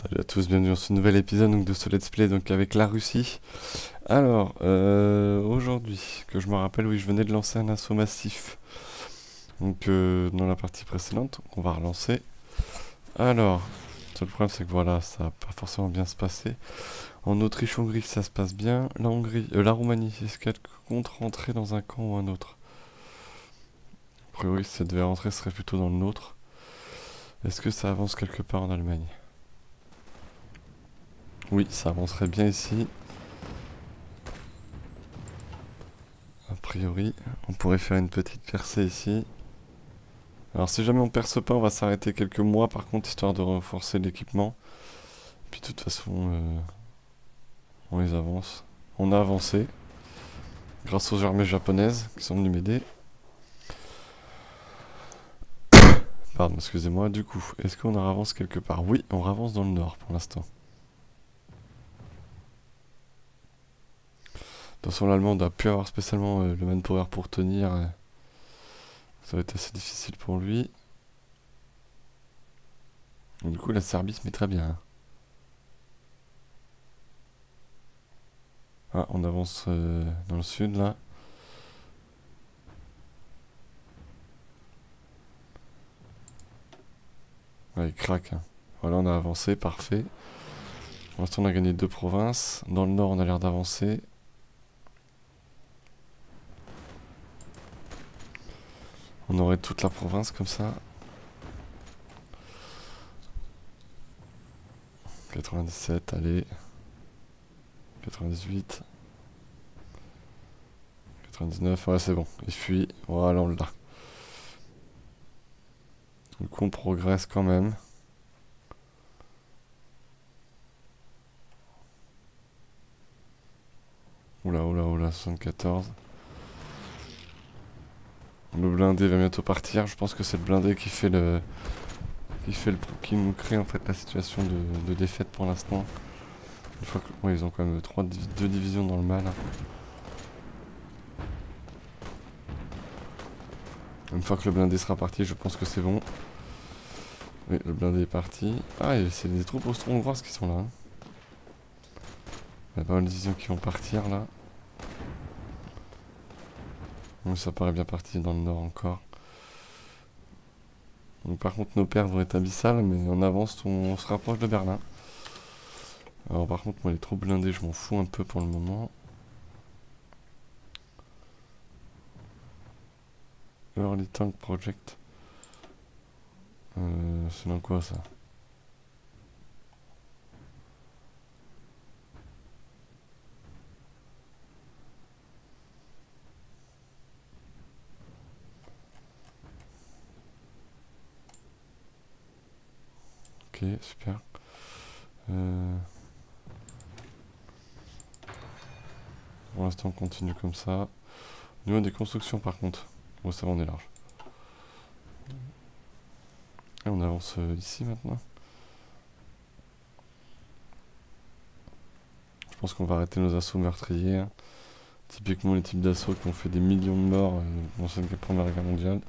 Salut à tous, bienvenue dans ce nouvel épisode donc, de ce let's play donc, avec la Russie. Alors, aujourd'hui, que je me rappelle, oui, je venais de lancer un assaut massif. Donc, dans la partie précédente, on va relancer. Alors, le seul problème, c'est que voilà, ça va pas forcément bien se passer. En Autriche-Hongrie, ça se passe bien. La Hongrie, la Roumanie, est-ce qu'elle compte rentrer dans un camp ou un autre? A priori, si ça devait rentrer, ce serait plutôt dans le nôtre. Est-ce que ça avance quelque part en Allemagne? Oui, ça avancerait bien ici. A priori, on pourrait faire une petite percée ici. Alors si jamais on perce pas, on va s'arrêter quelques mois par contre, histoire de renforcer l'équipement. Puis de toute façon, on les avance. On a avancé, grâce aux armées japonaises qui sont venues m'aider. Pardon, excusez-moi, du coup, est-ce qu'on avance quelque part? Oui, on avance dans le nord pour l'instant. De toute façon, l'Allemand doit plus avoir spécialement le manpower pour tenir. Ça va être assez difficile pour lui. Donc, du coup, la Serbie se met très bien. Ah, on avance dans le sud là. Ouais, il craque. Voilà, on a avancé, parfait. Pour l'instant, on a gagné 2 provinces. Dans le nord, on a l'air d'avancer. On aurait toute la province comme ça. 97, allez. 98. 99, ouais, c'est bon. Il fuit. Voilà, on l'a. Du coup, on progresse quand même. Oula, oula, oula, 74. Le blindé va bientôt partir. Je pense que c'est le blindé qui fait le... qui nous crée en fait la situation de défaite pour l'instant. Une fois que... Ouais, ils ont quand même 2 divisions dans le mal. Une fois que le blindé sera parti, je pense que c'est bon. Oui, le blindé est parti. Ah, c'est des troupes austro-hongroises qui sont là. Il y a pas mal de divisions qui vont partir là. Donc ça paraît bien parti dans le nord encore. Donc par contre nos pertes vont être abyssales, mais on avance, on se rapproche de Berlin. Alors par contre moi les troupes blindées je m'en fous un peu pour le moment. Early Tank Project. C'est dans quoi ça? Ok, super. Pour l'instant on continue comme ça. Au niveau des constructions par contre, bon ça va on est large. Et on avance ici maintenant. Je pense qu'on va arrêter nos assauts meurtriers. Hein. Typiquement les types d'assauts qui ont fait des millions de morts dans cette Première Guerre mondiale.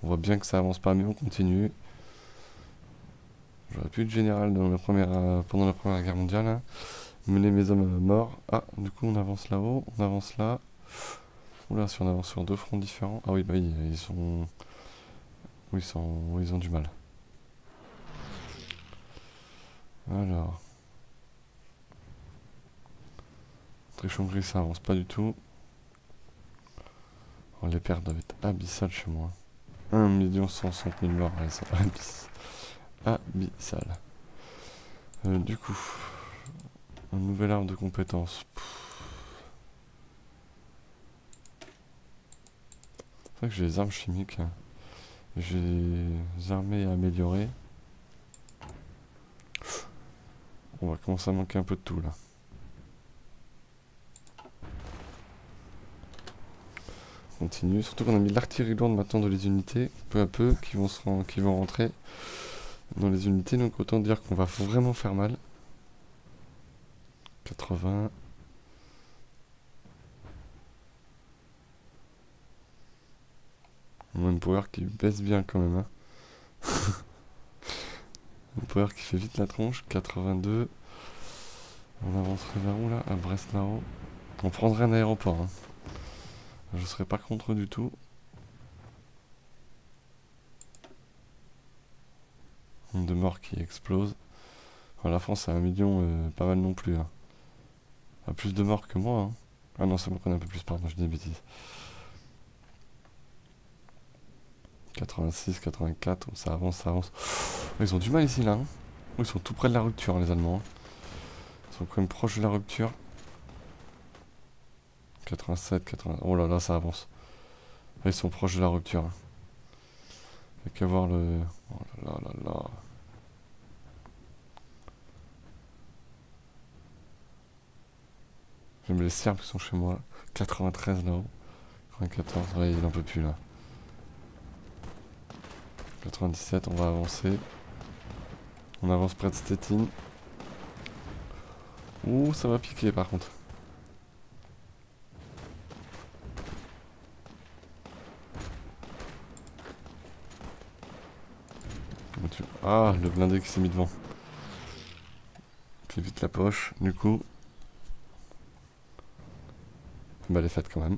On voit bien que ça avance pas mais on continue. J'aurais pu être général dans pendant la Première Guerre mondiale. Hein. Mener mes hommes morts. Ah, du coup on avance là-haut, on avance là. Oula, si on avance sur 2 fronts différents. Ah oui, bah ils sont... Oui, ils ont du mal. Alors... Autriche-Hongrie, ça avance pas du tout. Oh, les pertes doivent être abyssales chez moi. 1 160 000 morts, elles sont abyssales. Du coup... Un nouvel arbre de compétences. C'est vrai que j'ai des armes chimiques. Hein. J'ai des armées à améliorer. On va commencer à manquer un peu de tout là. Continue, surtout qu'on a mis l'artillerie lourde maintenant dans les unités, peu à peu, qui vont rentrer dans les unités, donc autant dire qu'on va vraiment faire mal. 80. Manpower qui baisse bien quand même. Hein. Une power qui fait vite la tronche, 82. On avancerait vers où là? À Brest-Maro. On prendrait un aéroport. Hein. Je serais pas contre du tout. Nombre de morts qui explose. Enfin, la France a 1 million, pas mal non plus. Hein. A plus de morts que moi. Hein. Ah non, c'est moi qu'on a un peu plus, pardon, je dis des bêtises. 86, 84, ça avance, ça avance. Ils ont du mal ici là. Hein. Ils sont tout près de la rupture, les Allemands. Hein. Ils sont quand même proches de la rupture. 87, 80. Oh là là, ça avance. Là, ils sont proches de la rupture. Hein. Il n'y a qu'à voir le. Oh là là là là. J'aime les Serbes qui sont chez moi. 93 là-haut. 94, ouais, il n'en peut plus là. 97, on va avancer. On avance près de Stettin. Ouh, ça va piquer par contre. Ah, le blindé qui s'est mis devant. Fais vite la poche, du coup. Bah, elle est faite quand même.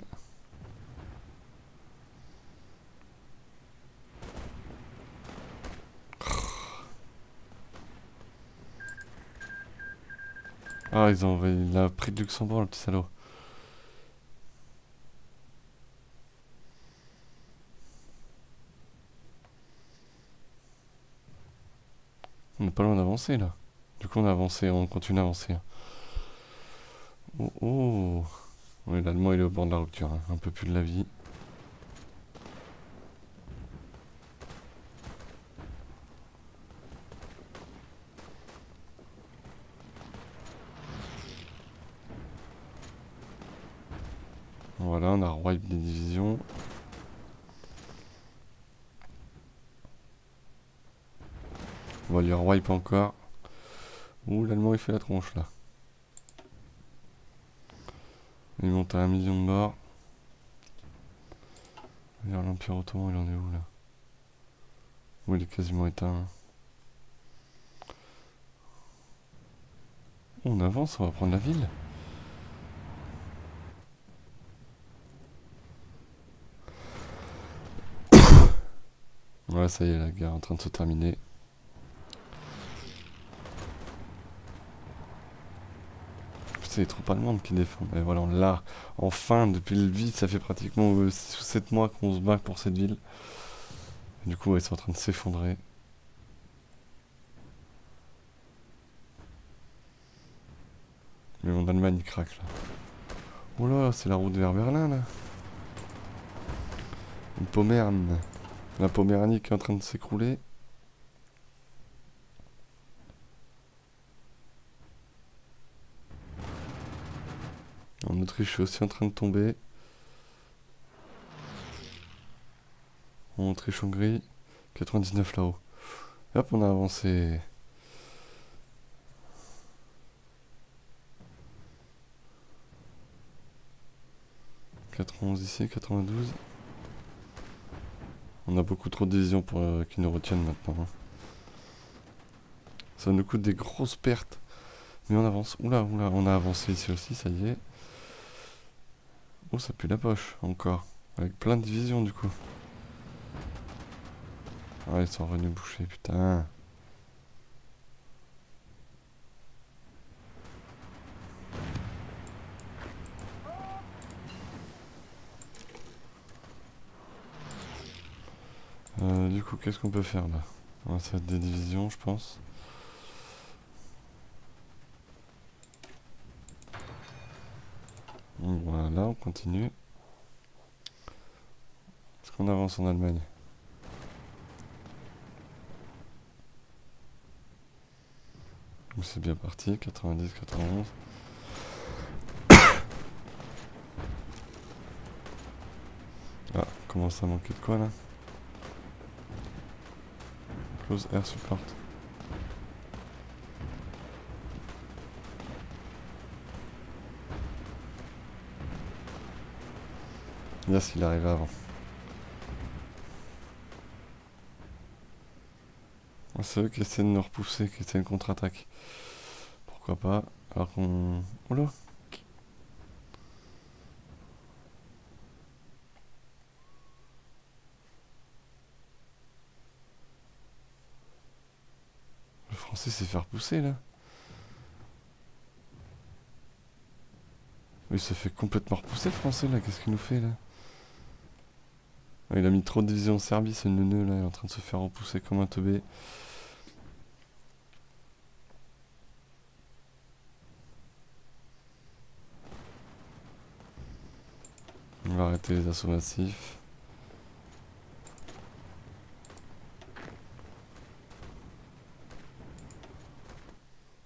Ah, il a pris de Luxembourg, le petit salaud. On n'est pas loin d'avancer là. Du coup, on a avancé, on continue à avancer. Hein. Oh oh. Oui, l'Allemand il est au bord de la rupture, hein. Un peu plus de la vie. Voilà, on a wipe des divisions. On va lui wipe encore. Ouh, l'Allemand il fait la tronche là. Il monte à 1 million de morts. L'Empire ottoman il en est où là? Oui, il est quasiment éteint. Hein. On avance, on va prendre la ville. Ouais, ça y est, la guerre est en train de se terminer. C'est les troupes allemandes qui défendent. Et voilà, on l'a. Enfin, depuis le vide, ça fait pratiquement 6 ou 7 mois qu'on se bat pour cette ville. Et du coup, ouais, ils sont en train de s'effondrer. Mais mon Allemagne, il craque là. Oh là, c'est la route vers Berlin là. Une Pommerne. La Poméranie qui est en train de s'écrouler. En Autriche, je suis aussi en train de tomber. En Autriche-Hongrie, 99 là-haut. Hop, on a avancé. « 91 ici, 92. On a beaucoup trop de divisions pour qu'ils nous retiennent maintenant. Hein. Ça nous coûte des grosses pertes. Mais on avance. Oula, oula, on a avancé ici aussi, ça y est. Oh, ça pue la poche, encore. Avec plein de divisions, du coup. Ah, ils sont revenus boucher, putain. Du coup, qu'est-ce qu'on peut faire, là? On va faire des divisions, je pense. Donc, voilà, on continue. Est-ce qu'on avance en Allemagne? C'est bien parti, 90, 91. Ah, commence à manquer de quoi là? Close air support. Yes, il arrive avant. Oh, C'est eux qui essaient de nous repousser, qui essaient une contre-attaque. Pourquoi pas? Alors qu'on... Oula! Le français s'est fait repousser là. Il se fait complètement repousser le français là, qu'est-ce qu'il nous fait là? Il a mis trop de divisions en Serbie, ce neuneu là, il est en train de se faire repousser comme un teubé. On va arrêter les assauts massifs.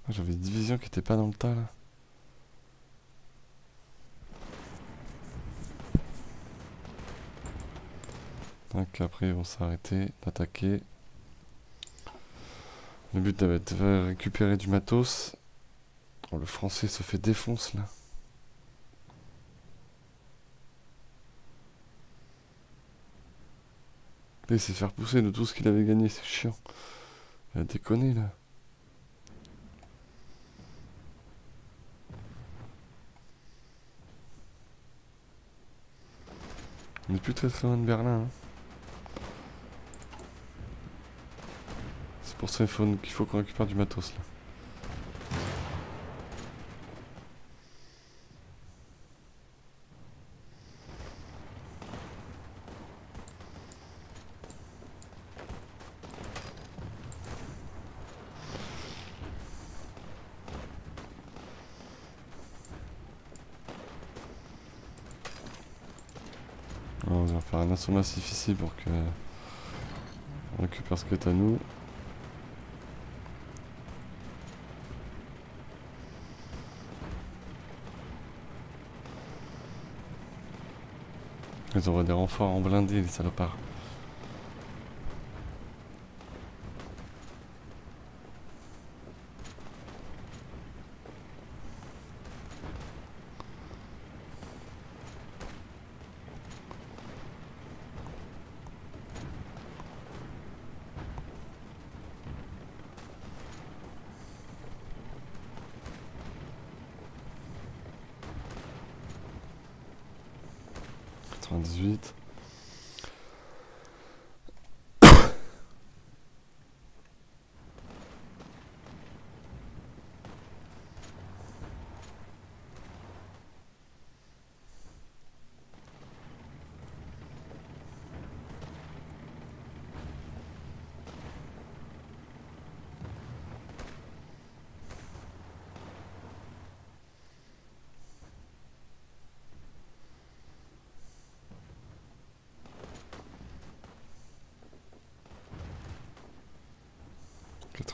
J'avais des divisions qui étaient pas dans le tas là. Donc après ils vont s'arrêter d'attaquer. Le but va être de récupérer du matos. Oh, le français se fait défonce là. Il s'est fait repousser de tout ce qu'il avait gagné, c'est chiant. Il a déconné là. On est plus très loin de Berlin. Hein. C'est pour ça qu'il faut qu'on récupère du matos là. On va faire un assaut massif ici pour que on récupère ce qui est à nous. Ils envoient des renforts en blindés, les salopards.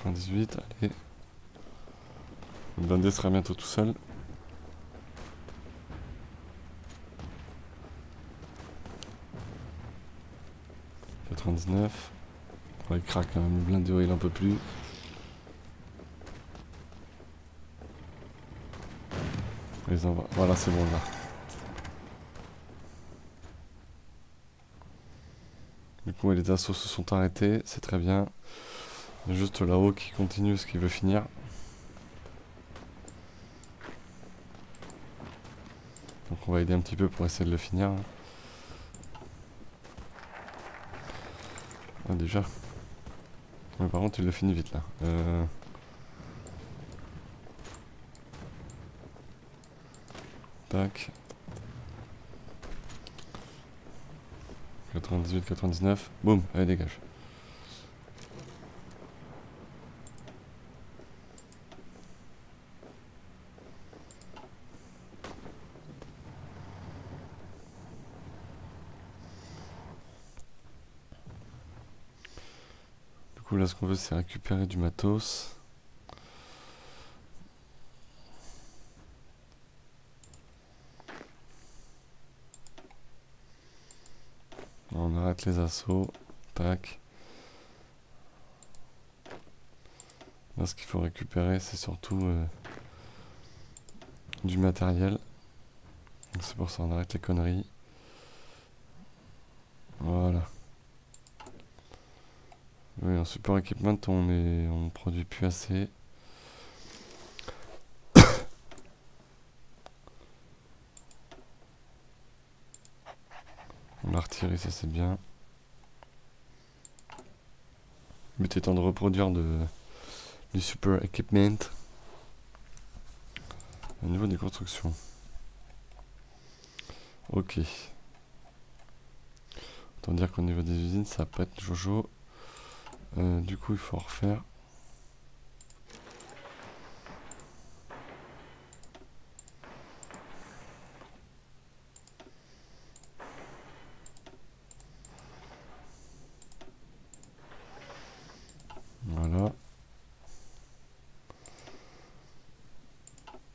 -98. Allez. Le blindé sera bientôt tout seul. -99. Ouais, il craque quand même, le blindé, il en peut plus. Les envoie. Voilà, c'est bon là. Du coup, les assauts se sont arrêtés, c'est très bien. Il y a juste là-haut qui continue ce qu'il veut finir. Donc on va aider un petit peu pour essayer de le finir. Ah déjà. Mais par contre il le finit vite là. Tac. 98, 99. Boum, allez dégage. Du coup là ce qu'on veut c'est récupérer du matos. On arrête les assauts. Tac. Là ce qu'il faut récupérer c'est surtout du matériel. C'est pour ça on arrête les conneries. Voilà. Oui, en support equipment, on produit plus assez. L'artillerie, ça c'est bien. Le but étant de reproduire du super equipment. Au niveau des constructions. Ok. Autant dire qu'au niveau des usines, ça va pas être jojo. Du coup, il faut refaire. Voilà.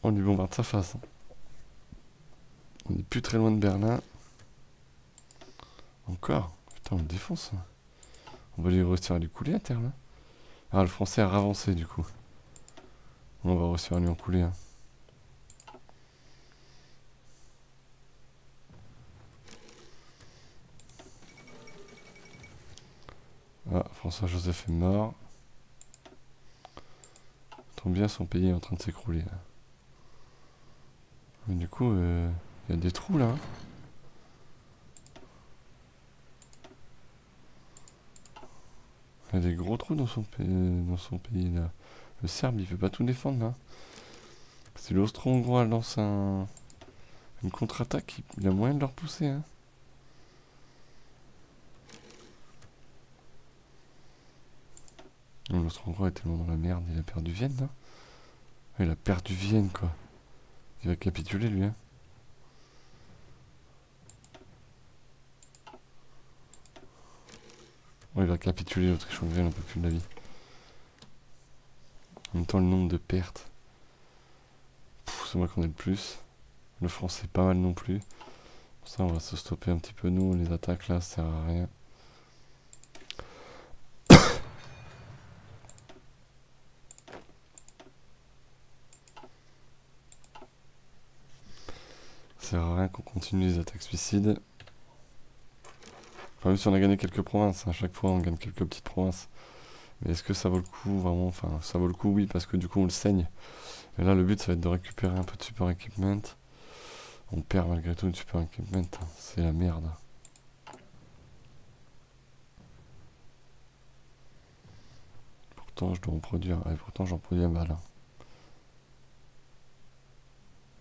On lui bombarde sa face. Hein. On est plus très loin de Berlin. Encore. Putain, on le défonce. Hein. On va lui réussir à lui couler à terre là. Ah, le français a ravancé du coup. On va réussir à lui en couler. Hein. Ah, François-Joseph est mort. Tombe bien, son pays est en train de s'écrouler. Mais du coup, il y a des trous là. Hein. Il y a des gros trous dans son pays là. Le Serbe, il peut pas tout défendre là. Si l'Austro-Hongrois lance une contre-attaque, il a moyen de le repousser. Hein. L'Austro-Hongrois est tellement dans la merde, il a perdu Vienne là. Il a perdu Vienne quoi. Il va capituler lui. Hein. Ouais, il va capituler, l'Autriche-Hongrie, on n'en peut plus de la vie. En même temps, le nombre de pertes. C'est moi qu'on ait le plus. Le français pas mal non plus. Pour ça, on va se stopper un petit peu nous. Les attaques là, ça sert à rien. Ça sert à rien qu'on continue les attaques suicides. Enfin, même si on a gagné quelques provinces, à chaque fois on gagne quelques petites provinces. Mais est-ce que ça vaut le coup vraiment? Enfin, ça vaut le coup, oui, parce que du coup on le saigne. Et là, le but ça va être de récupérer un peu de super equipment. On perd malgré tout une super equipment. C'est la merde. Pourtant, je dois en produire. Et pourtant, j'en produis à balle.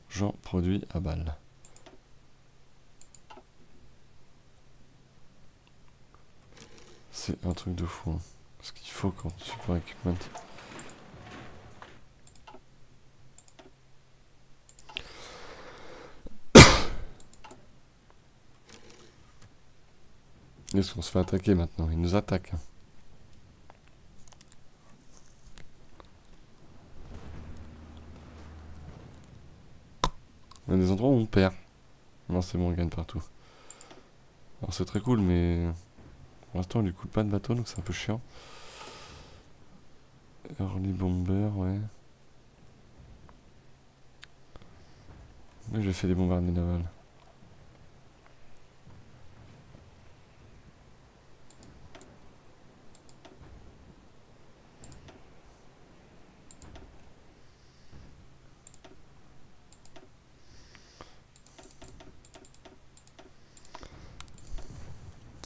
J'en produis à balle. C'est un truc de fou. Hein. Ce qu'il faut quand super equipment. Est-ce qu'on se fait attaquer maintenant? Il nous attaque. Il y a des endroits où on perd. Non, c'est bon, on gagne partout. Alors c'est très cool, mais pour l'instant on lui coule pas de bateau, donc c'est un peu chiant. Early bomber, ouais. Mais j'ai fait des bombardiers navals.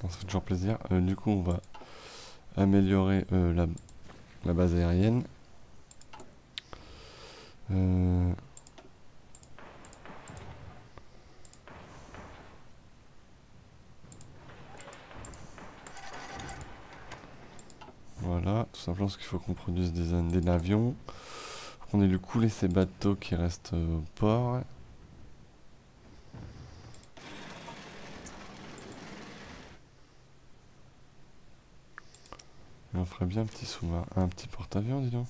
Ça fait toujours plaisir. Du coup, on va améliorer la base aérienne. Voilà, tout simplement parce qu'il faut qu'on produise des avions. On ait lui couler ces bateaux qui restent au port. Et on ferait bien un petit sous-marin, un petit porte-avions, dis donc.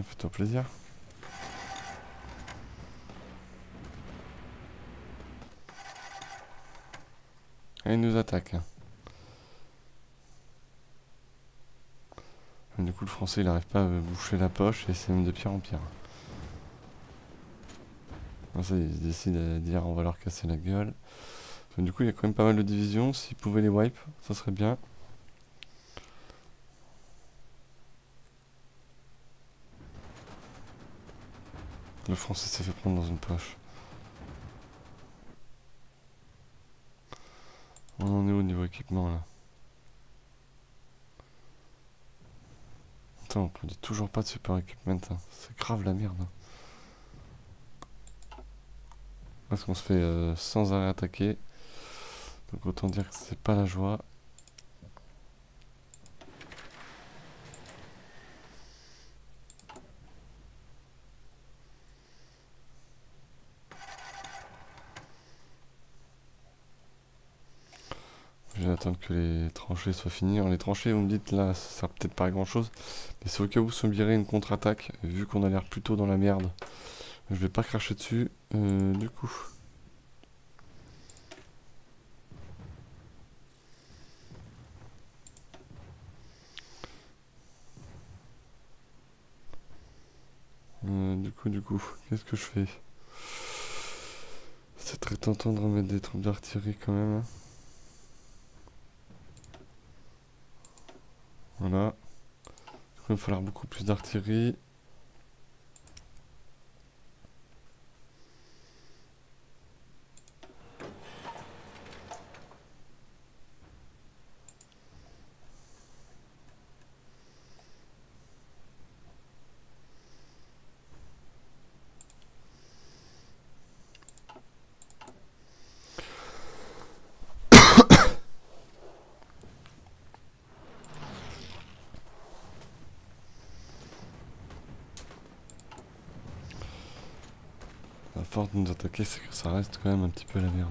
Fais-toi plaisir. Et il nous attaque. Et du coup, le français, il arrive pas à boucher la poche et c'est même de pire en pire. Ah, ça, il décide de dire on va leur casser la gueule. Enfin, du coup, il y a quand même pas mal de divisions. S'ils pouvaient les wipe, ça serait bien. Le français s'est fait prendre dans une poche. On en est au niveau équipement là. Attends, on produit toujours pas de super equipment. Hein. C'est grave la merde. Hein. Parce qu'on se fait sans arrêt attaquer. Donc autant dire que c'est pas la joie. Je vais attendre que les tranchées soient finies. Alors les tranchées, vous me dites là, ça sert peut-être pas à grand chose. Mais c'est au cas où subirait une contre-attaque. Vu qu'on a l'air plutôt dans la merde. Je vais pas cracher dessus. Du coup. Du coup, qu'est-ce que je fais? C'est très tentant de remettre des troupes d'artillerie quand même. Hein. Voilà. Du coup, il va falloir beaucoup plus d'artillerie. La force de nous attaquer, c'est que ça reste quand même un petit peu la merde.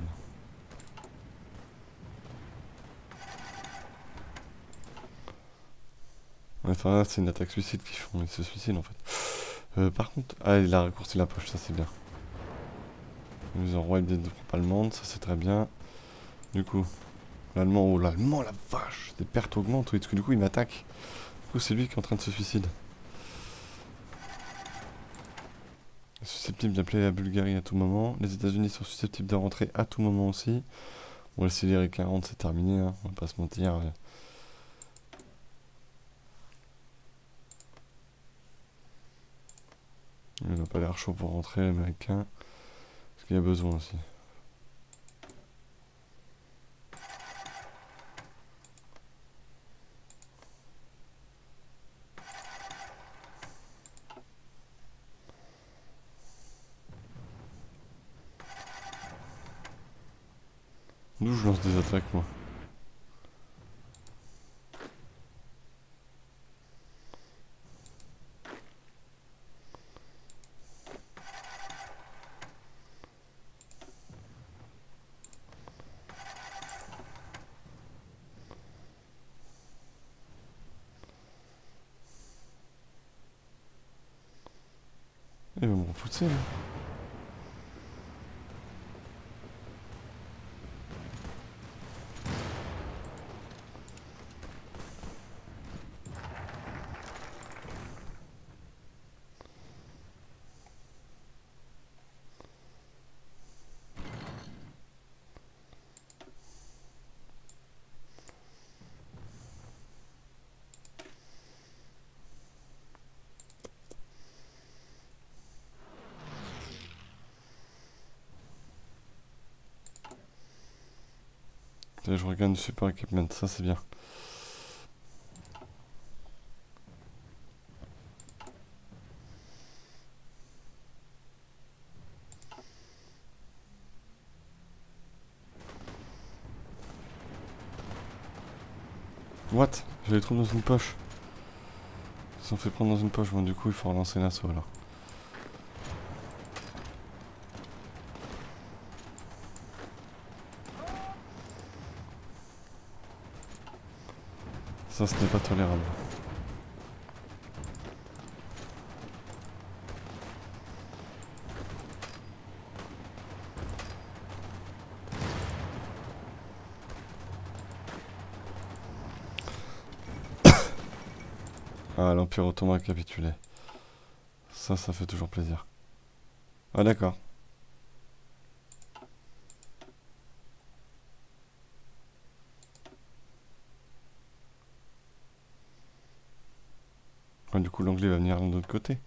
Enfin là, c'est une attaque suicide qu'ils font, ils se suicident en fait. Par contre, ah, il a raccourci la poche, ça c'est bien. Ils ont wipe des troupes allemandes, ça c'est très bien. Du coup, l'allemand, oh l'allemand, la vache, des pertes augmentent, oui, parce que du coup il m'attaque. Du coup, c'est lui qui est en train de se suicider. Susceptible d'appeler la Bulgarie à tout moment. Les États-Unis sont susceptibles de rentrer à tout moment aussi. Bon, le CDR 40, c'est terminé, hein, on va pas se mentir. Il n'a pas l'air chaud pour rentrer, l'américain. Parce qu'il y a besoin aussi. D'où je lance des attaques, moi. Il va me repousser, là. Je regarde du super equipment, ça c'est bien. What? Je les trouve dans une poche. Ils sont fait prendre dans une poche, bon du coup il faut relancer l'assaut alors. Ça ce n'est pas tolérable. Ah Ah, l'Empire Ottoman a capitulé. Ça fait toujours plaisir. Ah d'accord. Ah, du coup, l'anglais va venir de l'autre côté.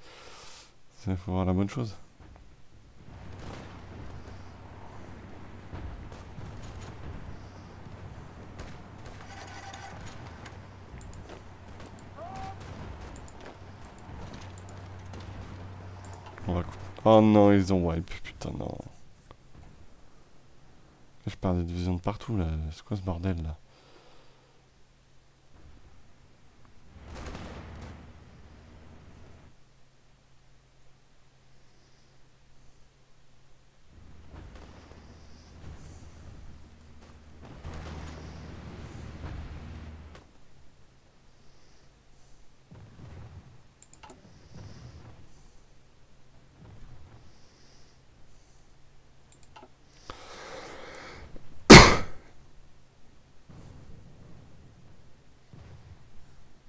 Il faut voir la bonne chose. On va... Oh non, ils ont wipe. Putain, non. Je perds des divisions de partout, là. C'est quoi ce bordel, là?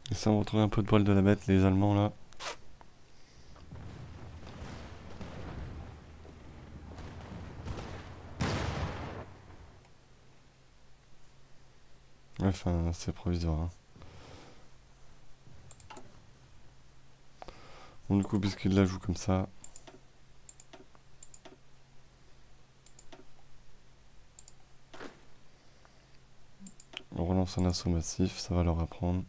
Et ça, on retrouve un peu de poil de la bête, les Allemands, là. Ouais, enfin, c'est provisoire, hein. Bon, du coup, puisqu'il la joue comme ça... On relance un assaut massif, ça va leur apprendre.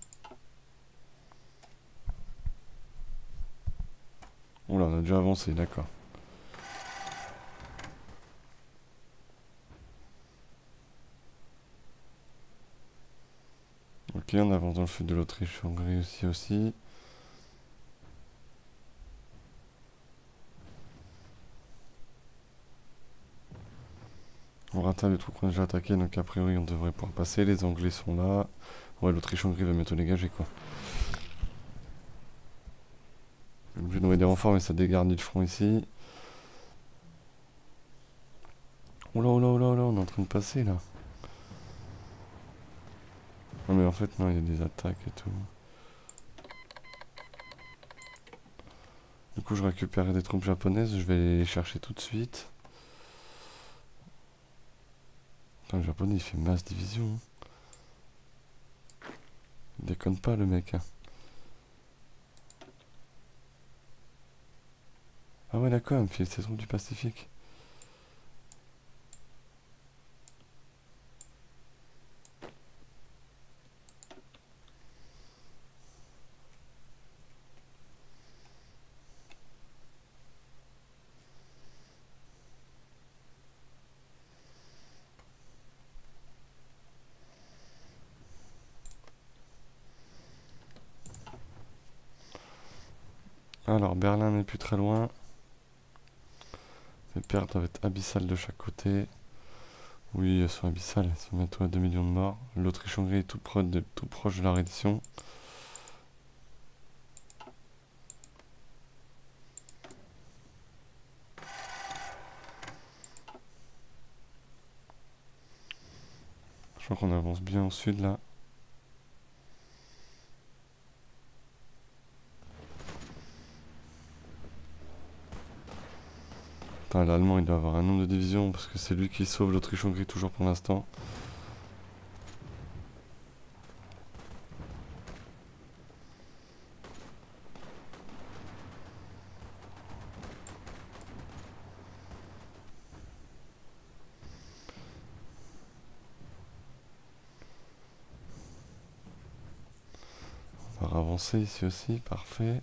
Oula, on a déjà avancé, d'accord. Ok, on avance dans le sud de l'Autriche-Hongrie aussi. On rattrape les troupes qu'on a déjà attaquées, donc a priori on devrait pouvoir passer. Les Anglais sont là. Ouais, l'Autriche-Hongrie va bientôt dégager, quoi. On est obligé d'envoyer des renforts, mais ça dégarnit le front ici. Oula, oula, oula, oula, on est en train de passer, là. Non, mais en fait, non, il y a des attaques et tout. Du coup, je récupère des troupes japonaises, je vais les chercher tout de suite. Putain, le japonais, il fait masse division. Il déconne pas, le mec, hein. Ah ouais, d'accord, il me fait ses troupes du Pacifique. Alors, Berlin n'est plus très loin. Les pertes doivent être abyssales de chaque côté. Oui, elles sont abyssales, elles sont bientôt à 2 millions de morts. L'Autriche-Hongrie est tout proche de la reddition. Je crois qu'on avance bien au sud là. Putain, l'Allemand il doit avoir un nombre de divisions parce que c'est lui qui sauve l'Autriche-Hongrie toujours pour l'instant. On va avancer ici aussi, parfait.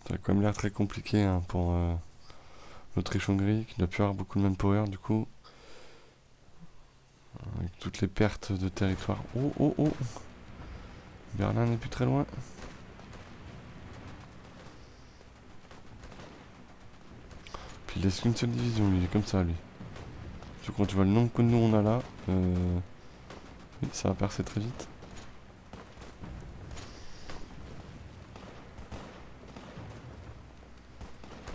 Ça a quand même l'air très compliqué hein, pour l'Autriche-Hongrie qui doit plus avoir beaucoup de manpower du coup. Avec toutes les pertes de territoire. Oh oh oh! Berlin n'est plus très loin. Puis il laisse qu'une seule division, lui, il est comme ça, lui. Du coup, quand tu vois le nombre que nous on a là, oui, ça va percer très vite.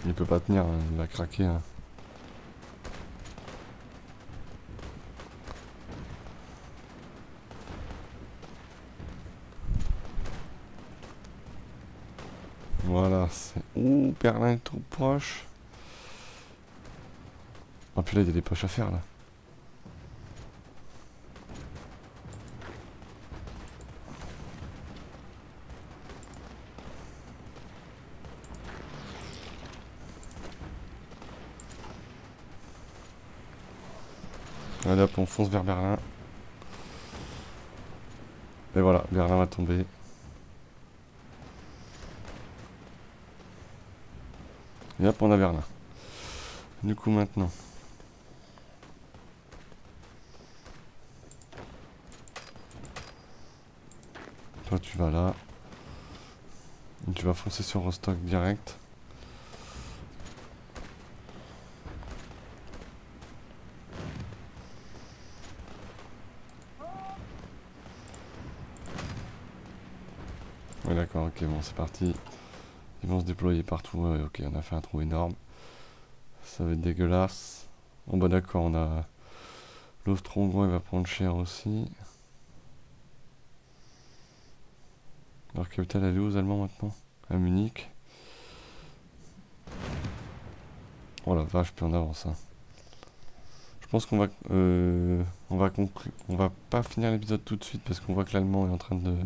Il peut pas tenir, hein, il va craquer. Hein. Voilà, c'est... Ouh, Berlin est trop proche. Ah, puis là, il y a des poches à faire, là. Allez hop, on fonce vers Berlin. Et voilà, Berlin va tomber. Et hop, on a Berlin. Du coup, maintenant... Toi, tu vas là. Et tu vas foncer sur Rostock direct. Ouais, d'accord, ok, bon, c'est parti. Ils vont se déployer partout. Ouais, ok, on a fait un trou énorme. Ça va être dégueulasse. Bon, bah d'accord, on a... L'Austro-Hongrois, il va prendre cher aussi. Leur capitale, elle est où, aux Allemands, maintenant? À Munich. Oh la vache, puis on avance, hein. Je pense qu'on va... on va pas finir l'épisode tout de suite, parce qu'on voit que l'Allemand est en train de...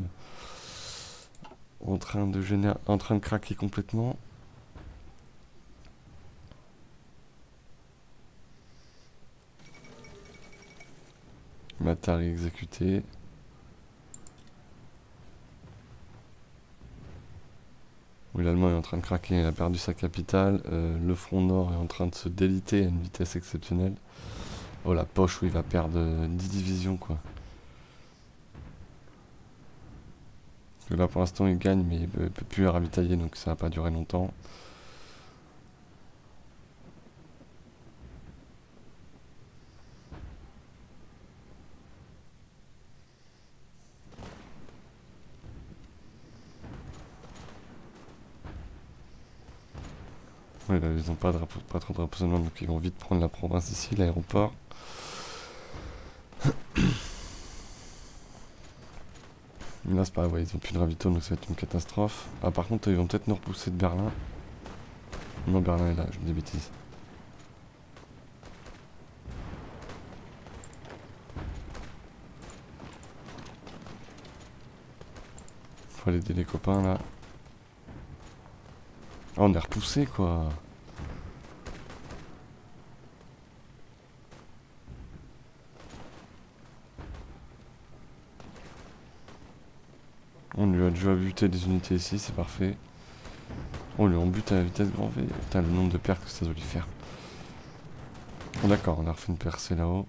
en train de craquer complètement. Matari exécuté. Oui, l'Allemand est en train de craquer, il a perdu sa capitale. Le front nord est en train de se déliter à une vitesse exceptionnelle. Oh la poche où il va perdre 10 divisions quoi. Parce que là pour l'instant il gagne mais il peut plus ravitailler donc ça va pas durer longtemps. Ouais, là, ils ont pas trop de rapprochement donc ils vont vite prendre la province ici, l'aéroport. Mais là c'est pas, ouais, ils ont plus de ravito donc ça va être une catastrophe. Ah par contre ils vont peut-être nous repousser de Berlin. Non, Berlin est là, je dis des bêtises. Faut aller aider les copains là. Ah, on est repoussé quoi. On lui a déjà buté des unités ici, c'est parfait. On lui en bute à la vitesse grand V. Putain, le nombre de pertes que ça doit lui faire. Bon, d'accord, on a refait une percée là-haut.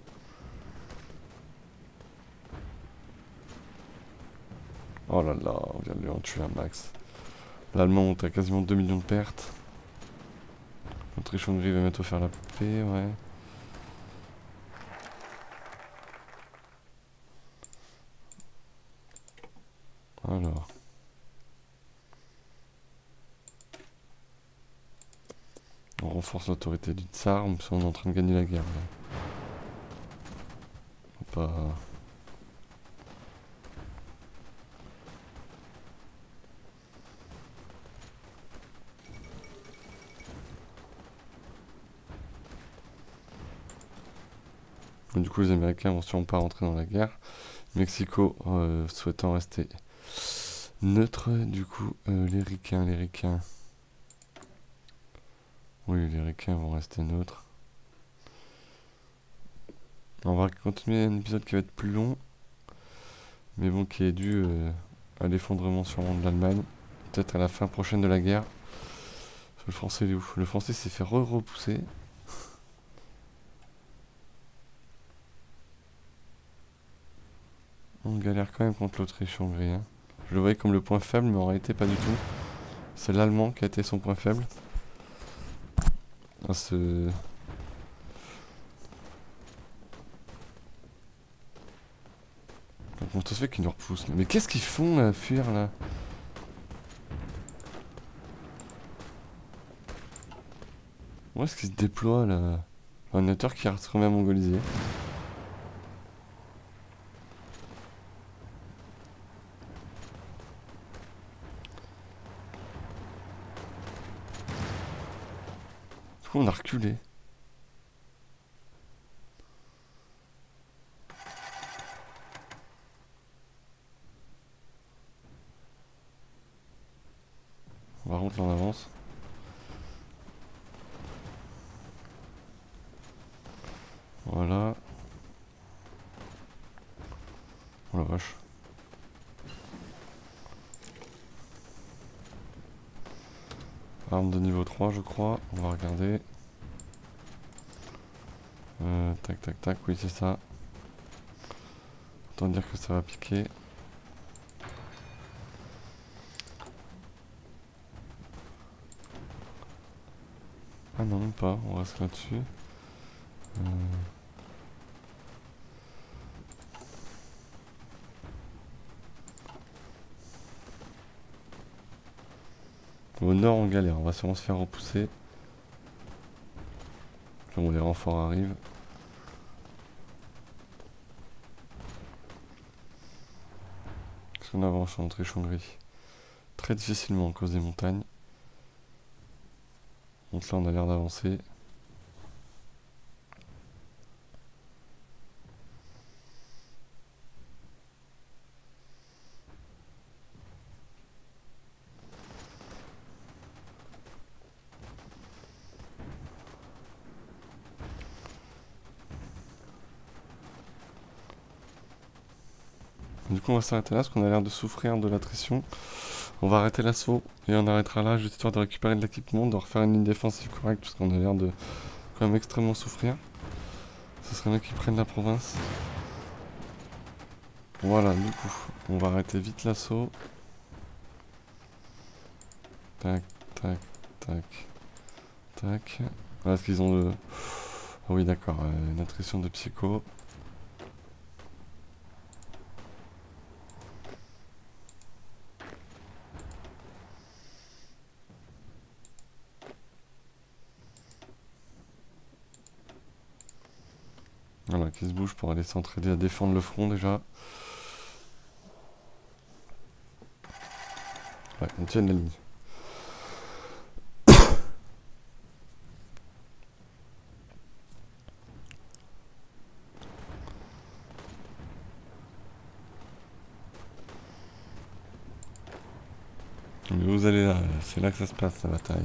Oh là là, on vient de lui en tuer un max. L'Allemand monte à quasiment 2 millions de pertes. L'Autriche-Hongrie va bientôt faire la paix, ouais. Alors. On renforce l'autorité du tsar, on est en train de gagner la guerre là. On va pas... Du coup les Américains vont sûrement pas rentrer dans la guerre. Mexico souhaitant rester neutre, du coup les Ricains. Oui, les Ricains vont rester neutres. On va continuer un épisode qui va être plus long. Mais bon, qui est dû à l'effondrement sûrement de l'Allemagne. Peut-être à la fin prochaine de la guerre. Le français il est où? Le français s'est fait repousser. On galère quand même contre l'Autriche-Hongrie. Hein. Je le voyais comme le point faible, mais en réalité pas du tout. C'est l'Allemand qui a été son point faible. Ah, comment ça se fait qu'ils nous repoussent? Mais qu'est-ce qu'ils font à fuir là? Où est-ce qu'il se déploie là? L'ordinateur qui a retrouvé à mongoliser. Du coup on a reculé. Par contre là on avance. Voilà. Oh la vache. Arme de niveau 3 je crois. On va regarder. Tac tac tac, oui c'est ça. Autant dire que ça va piquer. Ah non, même pas, on reste là-dessus. Au nord on galère, on va sûrement se faire repousser. Bon, les renforts arrivent. Qu'est-ce qu'on avance en Trichongri? Très difficilement à cause des montagnes. Donc là on a l'air d'avancer. Du coup on va s'arrêter là parce qu'on a l'air de souffrir de l'attrition. On va arrêter l'assaut et on arrêtera là juste histoire de récupérer de l'équipement, de refaire une ligne défensive correcte parce qu'on a l'air de quand même extrêmement souffrir. Ce serait bien qu'ils prennent la province. Voilà, du coup, on va arrêter vite l'assaut. Tac, tac, tac, tac. Voilà ce qu'ils ont de... Ah oui d'accord, une attrition de psycho. Voilà, qui se bouge pour aller s'entraider à défendre le front déjà. Ouais, on tient la ligne. Mais vous allez là, c'est là que ça se passe la bataille.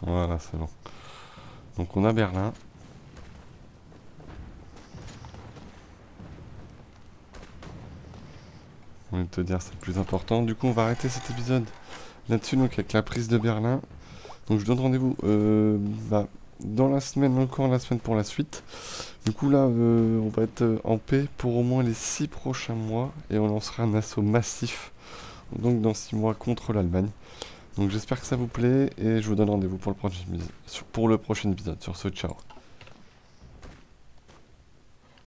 Voilà, c'est bon. Donc on a Berlin. On va te dire c'est le plus important. Du coup on va arrêter cet épisode là-dessus, donc avec la prise de Berlin. Donc je donne rendez-vous dans la semaine, encore la semaine pour la suite. Du coup là on va être en paix pour au moins les 6 prochains mois. Et on lancera un assaut massif, donc dans 6 mois contre l'Allemagne. Donc j'espère que ça vous plaît et je vous donne rendez-vous pour le prochain épisode. Sur ce, ciao.